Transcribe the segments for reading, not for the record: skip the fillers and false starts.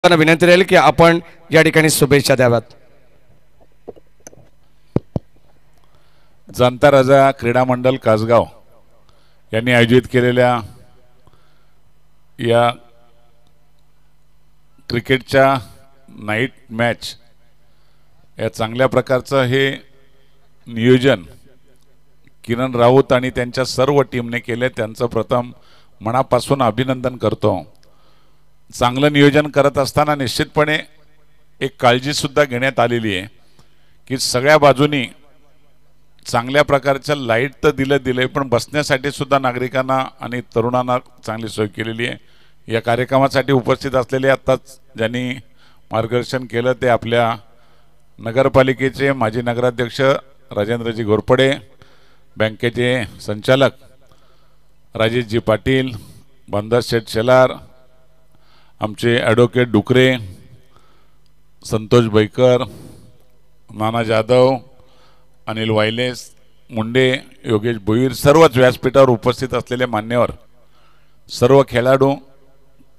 विनंती राहील की आपण या ठिकाणी शुभेच्छा द्याव्यात। जनता राजा क्रीडा मंडळ कासगाव यांनी आयोजित केलेल्या या क्रिकेटच्या नाईट मॅच या चांगल्या प्रकारचं हे नियोजन किरण राऊत आणि त्यांच्या सर्व टीमने केले। त्यांचं प्रथम मनापासून अभिनंदन करतो। चांगलं नियोजन करत असताना निश्चितपणे एक काळजी सुद्धा घेण्यात आलेली आहे की सगळ्या बाजूनी चांगल्या प्रकारचं लाईट तर दिले पण बसण्यासाठी सुद्धा नागरिकांना आणि तरुणांना चांगली सोय केलेली आहे। या कार्यक्रमासाठी उपस्थित असलेले आताच ज्यांनी मार्गदर्शन केलं ते आपल्या नगरपालिकेचे माजी नगराध्यक्ष राजेंद्रजी घोरपडे, बँकेचे संचालक राजेशजी पाटील, बंदर शेठ शेलार, आमचे ॲडव्होकेट डुकरे, संतोष बैकर, नाना जाधव, अनिल वायलेस, मुंडे, योगेश भोईर, सर्वच व्यासपीठावर उपस्थित असलेले मान्यवर, सर्व खेळाडू,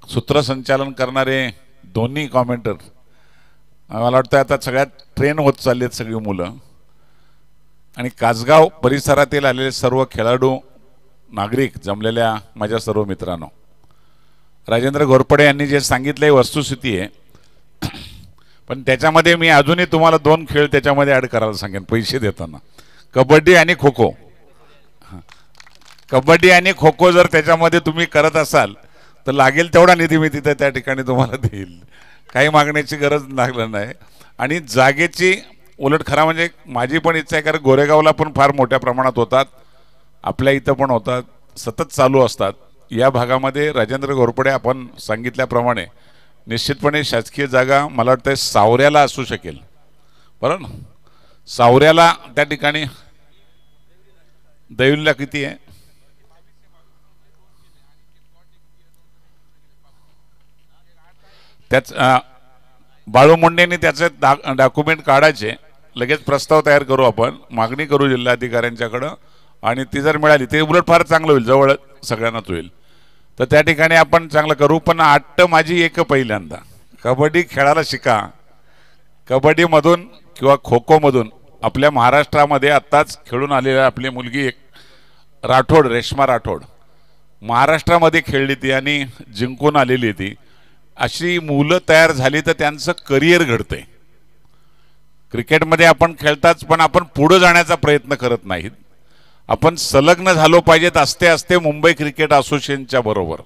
सूत्रसंचालन करणारे दोन्ही कॉमेंटर, मला वाटतं आता सगळ्यात ट्रेन होत चालली आहेत सगळी मुलं, आणि कासगाव परिसरातील आलेले सर्व खेळाडू, नागरिक, जमलेल्या माझ्या सर्व मित्रांनो, राजेंद्र घोरपडे यांनी जे सांगितले वस्तुस्थिती आहे, पण त्याच्यामध्ये मी अजूनही तुम्हाला दोन खेळ त्याच्यामध्ये ॲड करायला सांगेन पैसे देताना, कबड्डी आणि खो खो। कबड्डी आणि खो खो जर त्याच्यामध्ये तुम्ही करत असाल तर लागेल तेवढा निधी मी तिथे त्या ठिकाणी तुम्हाला देईल, काही मागण्याची गरज लागलं नाही। आणि जागेची उलट खरा म्हणजे माझी पण इच्छा आहे, कारण गोरेगावला पण फार मोठ्या प्रमाणात होतात, आपल्या इथं पण होतात, सतत चालू असतात। या भागामध्ये राजेंद्र घोरपडे आपण सांगितल्याप्रमाणे निश्चितपणे शासकीय जागा मला वाटतं सावऱ्याला असू शकेल, बरोबर ना? सावऱ्याला त्या ठिकाणी दैवलीला किती आहे? त्याच बाळू मुंडेंनी त्याचे डॉक्युमेंट काढायचे, लगेच प्रस्ताव तयार करू, आपण मागणी करू जिल्हाधिकाऱ्यांच्याकडं, आणि ती जर मिळाली ते उलट फार चांगलं होईल, जवळ सगळ्यांनाच होईल, तर त्या ठिकाणी आपण चांगलं करू। पण आट्ट माझी एक पहिल्यांदा कबड्डी खेळायला शिका। कबड्डीमधून किंवा खो खोमधून आपल्या महाराष्ट्रामध्ये आत्ताच खेळून आलेली आपली मुलगी एक राठोड, रेश्मा राठोड, महाराष्ट्रामध्ये खेळली ती आणि जिंकून आलेली ती। अशी मुलं तयार झाली तर त्यांचं करिअर घडतंय। क्रिकेटमध्ये आपण खेळताच, पण आपण पुढे जाण्याचा प्रयत्न करत नाहीत, आपण संलग्न झालो पाहिजेत असते असते मुंबई क्रिकेट असोसिएशनच्या बरोबर।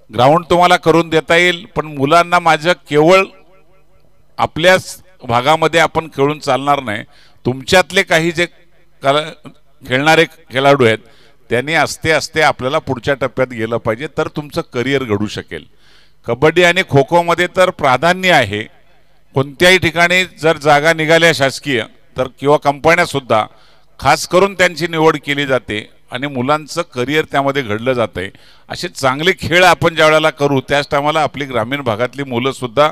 ग्राउंड तुम्हाला करून देता येईल, पण मुलांना माझं केवळ आपल्याच भागामध्ये आपण खेळून चालणार नाही, तुमच्यातले काही जे खेळणारे खेळाडू आहेत त्यांनी असते असते आपल्याला पुढच्या टप्प्यात गेलं पाहिजे, तर तुमचं करिअर घडू शकेल। कबड्डी आणि खो खोमध्ये तर प्राधान्य आहे, कोणत्याही ठिकाणी जर जागा निघाल्या शासकीय तर किंवा कंपन्यासुद्धा खास करून त्यांची निवड केली जाते आणि मुलांचं करिअर त्यामध्ये घडलं जाते। असे चांगले खेळ आपण ज्या वेळेला करू त्याच टायमाला आपली ग्रामीण भागातली मुलंसुद्धा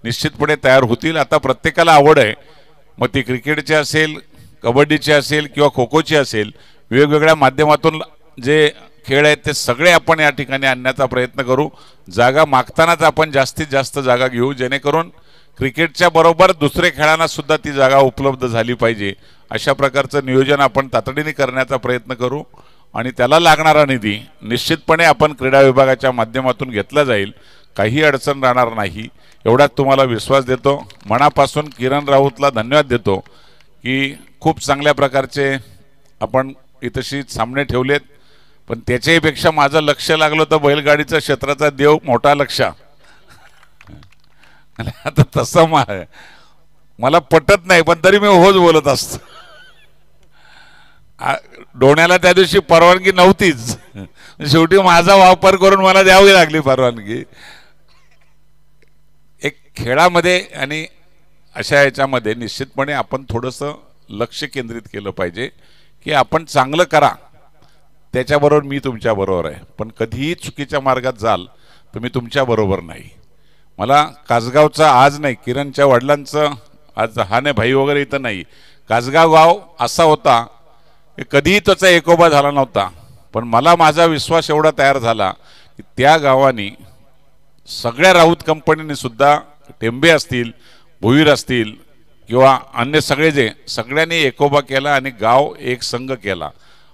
निश्चितपणे तयार होतील। आता प्रत्येकाला आवड आहे, मग ती क्रिकेटची असेल, कबड्डीची असेल किंवा खो खोची असेल, वेगवेगळ्या माध्यमातून जे खेळ आहेत ते सगळे आपण या ठिकाणी आणण्याचा प्रयत्न करू। जागा मागतानाच आपण जास्तीत जास्त जागा घेऊ, जेणेकरून क्रिकेटच्या बरोबर दुसरे खेळांना सुद्धा ती जागा उपलब्ध झाली पाहिजे। अशा प्रकारचं नियोजन आपण तातडीने करण्याचा प्रयत्न करू आणि त्याला लागणारा निधी निश्चितपणे आपण क्रीडा विभागाच्या माध्यमातून घेतला जाईल, काही अडचण राहणार नाही, एवढाच तुम्हाला विश्वास देतो। मनापासून किरण राऊतला धन्यवाद देतो की खूप चांगल्या प्रकारचे आपण इथशी सामने ठेवलेत, पण त्याच्याहीपेक्षा माझं लक्ष लागलं तर बैलगाडीचा क्षेत्राचा देव मोठा लक्ष, आता तसं मला पटत नाही, पण तरी मी होच बोलत असतो। डोण्याला त्या दिवशी परवानगी नव्हतीच, शेवटी माझा वापर करून मला द्यावी लागली परवानगी। एक खेळामध्ये आणि अशा याच्यामध्ये निश्चितपणे आपण थोडंसं लक्ष केंद्रित केलं पाहिजे की आपण चांगलं करा, त्याच्याबरोबर मी तुमच्याबरोबर आहे, पण कधीही चुकीच्या मार्गात जाल तर मी तुमच्याबरोबर नाही। मला कासगावचं आज नाही, किरणच्या वडिलांचं आज हा नाही, भाई वगैरे इथं नाही, कासगाव गाव असा होता की कधीही त्याचा एकोबा झाला नव्हता, पण मला माझा विश्वास एवढा तयार झाला की त्या गावानी सगळ्या राऊत कंपनीने सुद्धा टेंबे असतील, भुईर असतील किंवा अन्य सगळ्यांनी एकोबा केला आणि गाव एक संघ केला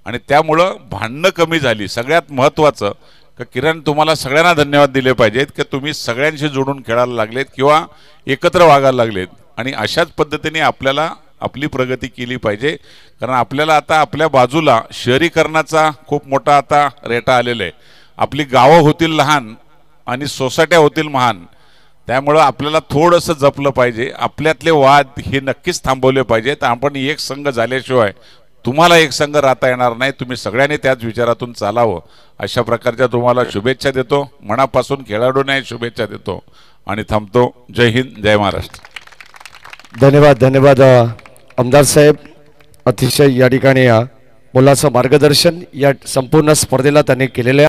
आणि त्यामुळं भांडणं कमी झाली. सगळ्यात महत्त्वाचं का किरण, तुम्हाला सगळ्यांना धन्यवाद दिले पाहिजेत की तुम्ही सगळ्यांशी जोडून खेळायला लागलेत किंवा एकत्र वागायला लागलेत आणि अशाच पद्धतीने आपल्याला आपली प्रगती केली पाहिजे. कारण आपल्याला आता आपल्या बाजूला शहरीकरणाचा खूप मोठा आता रेटा आलेला आहे. आपली गावं होतील लहान आणि सोसायट्या होतील महान. त्यामुळं आपल्याला थोडंसं जपलं पाहिजे. आपल्यातले वाद हे नक्कीच थांबवले पाहिजेत. आपण एक संघ झाल्याशिवाय तुम्हाला एक संघ राहता येणार नाही. तुम्ही सगळ्यांनी त्याच विचारातून चालावं अशा प्रकारच्या तुम्हाला शुभेच्छा देतो. मनापासून खेळाडूंना शुभेच्छा देतो आणि थांबतो. जय हिंद, जय महाराष्ट्र. धन्यवाद. धन्यवाद आमदार साहेब. अतिशय या ठिकाणी मोलाचं मार्गदर्शन या संपूर्ण स्पर्धेला त्यांनी केलेलं आहे.